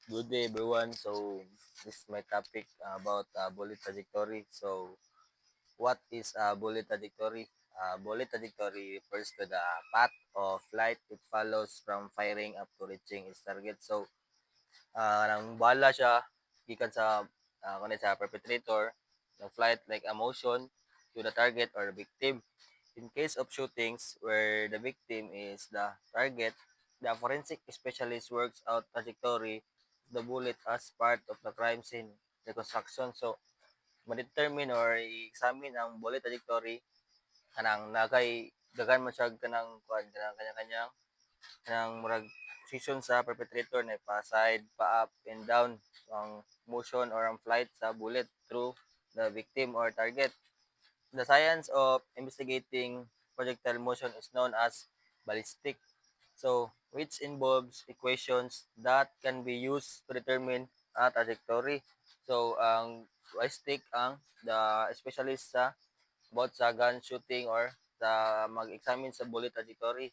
Good day, everyone. So, this is my topic about bullet trajectory. So, what is a bullet trajectory? Bullet trajectory refers to the path of flight it follows from firing up to reaching its target. So, nang bala siya gikan sa kunit sa perpetrator ng flight like a motion to the target or victim. In case of shootings where the victim is the target, the forensic specialist works out trajectory of the bullet as part of the crime scene reconstruction. So, ma-determine or i-examine ang bullet trajectory kanang nagay dagan man siya kanang kuan kanang kanya-kanyang kanang murag position sa perpetrator na pa side, pa up and down. So, ang motion or ang flight sa bullet through the victim or target. The science of investigating projectile motion is known as ballistic, so which involves equations that can be used to determine a trajectory. So ang ballistic ang the specialist sa about sa gun shooting or sa mag-examine sa bullet trajectory.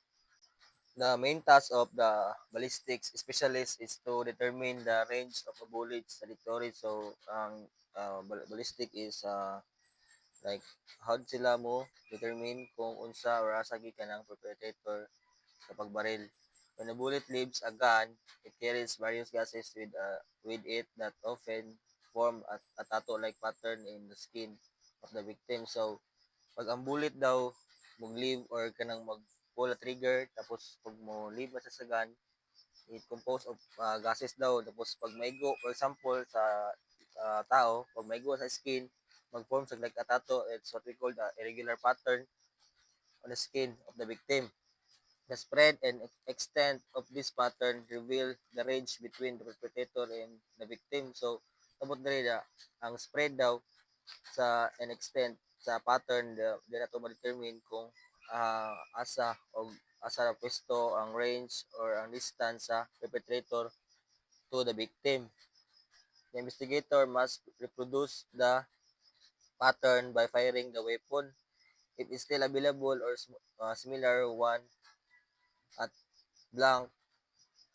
The main task of the ballistics specialist is to determine the range of a bullet's trajectory. So ang ballistic is like how sila mo determine kung unsa or asa gikan ang perpetrator sa pagbaril. When a bullet leaves a gun, it carries various gases with it that often form a tattoo-like pattern in the skin of the victim. So, pag ang bullet daw mag-leave or kanang mag-pull a trigger, tapos pag mo leave na sa gun, it composed of gases daw. Tapos pag maigo, for example, sa tao, pag maigo sa skin, mag-form sa like a tattoo, it's what we call the irregular pattern on the skin of the victim. The spread and extent of this pattern reveal the range between the perpetrator and the victim. So, tabot na rin ang spread daw sa and extent sa pattern di na to ma-determine kung asa o asa na pwesto ang range or ang distance sa perpetrator to the victim. The investigator must reproduce the pattern by firing the weapon if it's still available or similar one at blank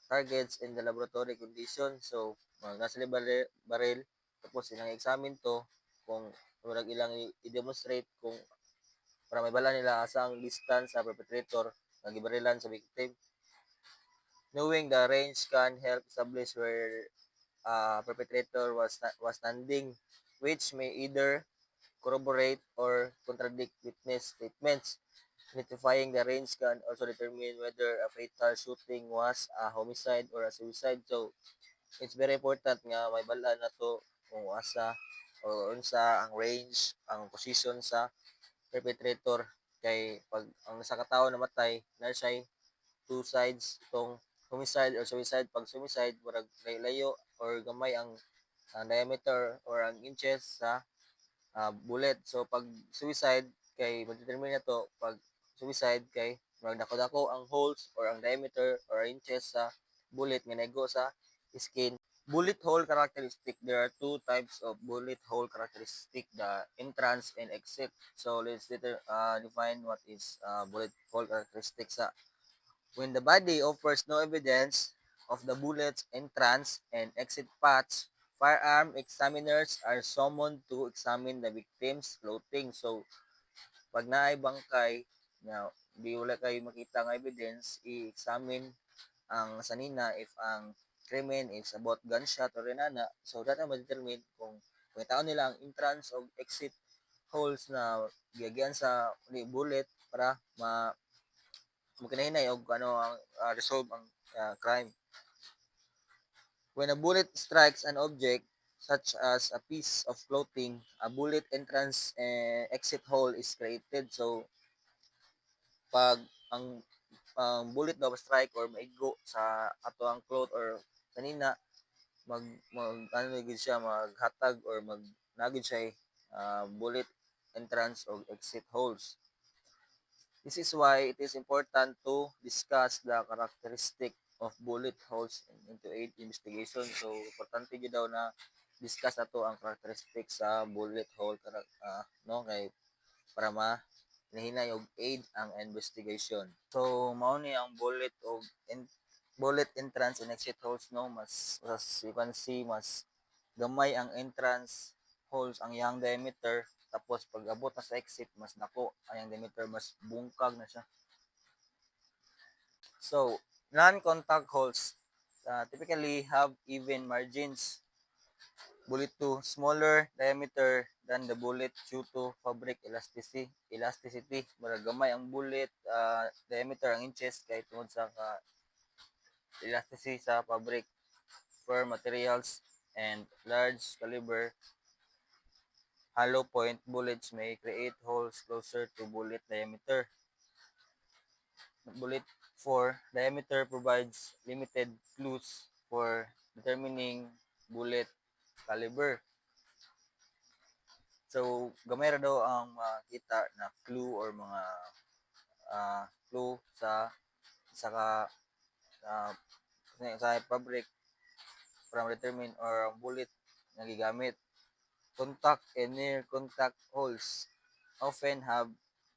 targets in the laboratory condition. So, nasa baril, tapos ilang examine to kung murag ilang i-demonstrate kung para may bala nila asa ang distance sa perpetrator na gibarilan sa victim. Knowing the range can help establish where perpetrator was standing, which may either corroborate or contradict witness statements. Identifying the range can also determine whether a fatal shooting was a homicide or a suicide. So, it's very important nga may bala na to kung asa o unsa ang range, ang position sa perpetrator. Kay pag ang sa katao namatay, na siya two sides itong homicide or suicide. Pag suicide, murag layo or gamay ang diameter or ang inches sa bullet. So pag suicide kay magdetermine na to pag suicide kay murag dako-dako ang holes or ang diameter or inches sa bullet nga naigo sa skin. Bullet hole characteristic. There are two types of bullet hole characteristic, the entrance and exit. So let's define what is bullet hole characteristic sa when the body offers no evidence of the bullet's entrance and exit paths, firearm examiners are summoned to examine the victim's clothing. So, pag naay bangkay, na di wala kayo makita ng evidence, i-examine ang sanina if ang krimen is about gunshot or renana. So, that na ma-determine kung pagkataon nila ang entrance o exit holes na giyagyan sa bullet para makinahinay og ano ang resolve ang crime. When a bullet strikes an object such as a piece of clothing, a bullet entrance and exit hole is created. So pag ang bullet daw strike or maigo sa ato ang cloth or kanina mag gid siya maghatag or nagid siya bullet entrance or exit holes. This is why it is important to discuss the characteristic of bullet holes into aid investigation. So, importante gyud daw na discuss ato ang characteristics sa bullet hole no kay para nahinay og aid ang investigation. So, mao ni ang bullet og bullet entrance and exit holes, no, mas as you can see, mas gamay ang entrance holes ang yang diameter, tapos pag abot na sa exit mas nako ang yang diameter, mas bungkag na siya. So non-contact holes typically have even margins. Bullet 2, smaller diameter than the bullet due to fabric elasticity. Mara gamay ang bullet diameter ang inches kay tungod sa elasticity sa fabric. For materials and large caliber hollow point bullets may create holes closer to bullet diameter. Bullet 4 diameter provides limited clues for determining bullet caliber. So, gamay ra daw ang makita na clue or mga clue sa uh, sa fabric from determine or bullet na gigamit. Contact and near contact holes often have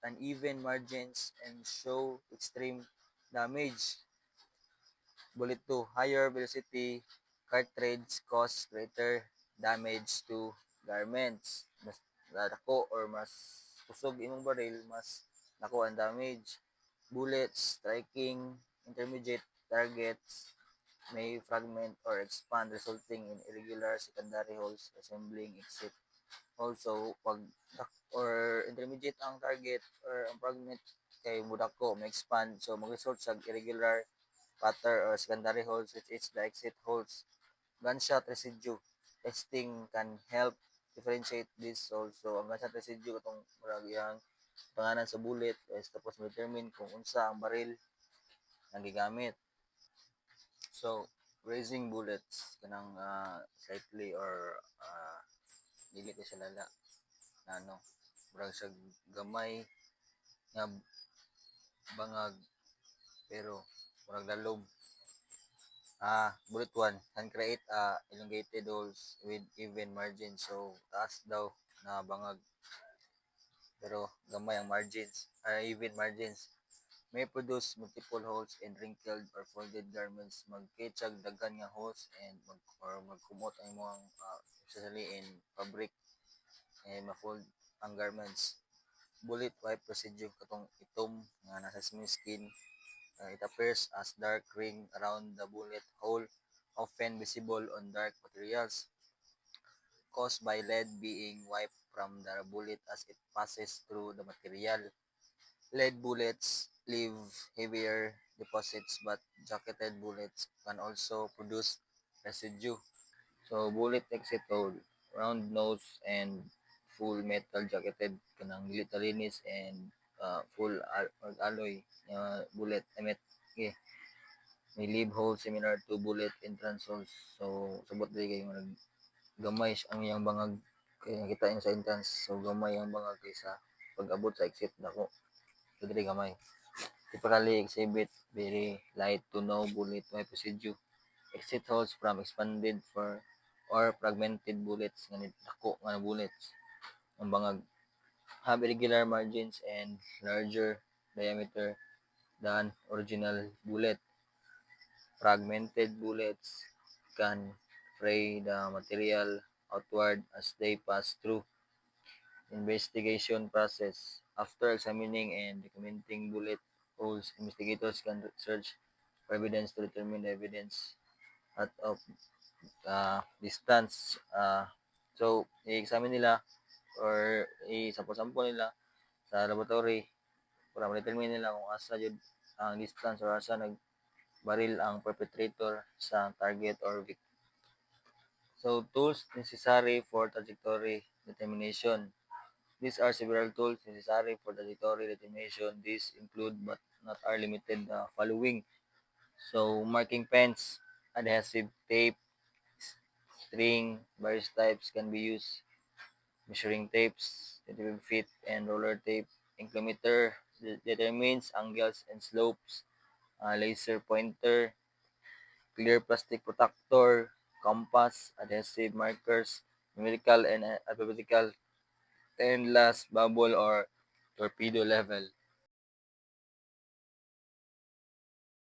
uneven margins and show extreme damage. Bullet 2, higher velocity cartridge cause greater damage to garments. Mas dako or mas kusog imong baril, mas dako ang damage. Bullets striking intermediate targets may fragment or expand resulting in irregular secondary holes resembling exit. Also, pag or intermediate ang target or ang fragment kay mudako may expand, so mag-result sa irregular pattern or secondary holes which is the exit holes. Gunshot residue testing can help differentiate this also. Ang gunshot residue katong murag yang panganan sa bullet is tapos determine kung unsa ang baril ang gigamit. So, grazing bullets kanang slightly or dili ko siya lala na ano, murag siya gamay nga bangag pero murag lalom. Bullet 1 can create elongated holes with even margin. So, taas daw na bangag pero gamay ang margins, even margins. May produce multiple holes in wrinkled or folded garments. Magkitsag daghan nga holes and magkumot ang mga especially in fabric and mafold ang garments. Bullet wipe residue katong itom nga nasa smooth skin. It appears as dark ring around the bullet hole, often visible on dark materials, caused by lead being wiped from the bullet as it passes through the material. Lead bullets leave heavier deposits, but jacketed bullets can also produce residue. So, bullet exit hole, round nose and full metal jacketed kanang dili talinis and full alloy bullet emet okay. May leave hole similar to bullet entrance holes. So, sabot dili kay gamay ang iyang bangag kay nakita niyo sa entrance. So, gamay ang bangag kaysa pag-abot sa exit nako. So, dili gamay. Typically exhibit very light to no bullet may residue. Exit holes from expanded for or fragmented bullets nga dako nga bullets ang bangag have irregular margins and larger diameter than original bullet. Fragmented bullets can fray the material outward as they pass through. Investigation process. After examining and documenting bullet holes, investigators can search for evidence to determine the evidence at of distance. So, i-examine nila or i-sample-sample nila sa laboratory para ma-determine nila kung asa yun ang distance or asa nagbaril ang perpetrator sa target or victim. So, tools necessary for trajectory determination. These are several tools necessary for trajectory determination. These include but not are limited the following. So, marking pens, adhesive tape, string, various types can be used. Measuring tapes, 25 feet, and roller tape. Inclometer determines angles and slopes. Laser pointer, clear plastic protector, compass, adhesive markers, numerical and alphabetical, and last bubble or torpedo level.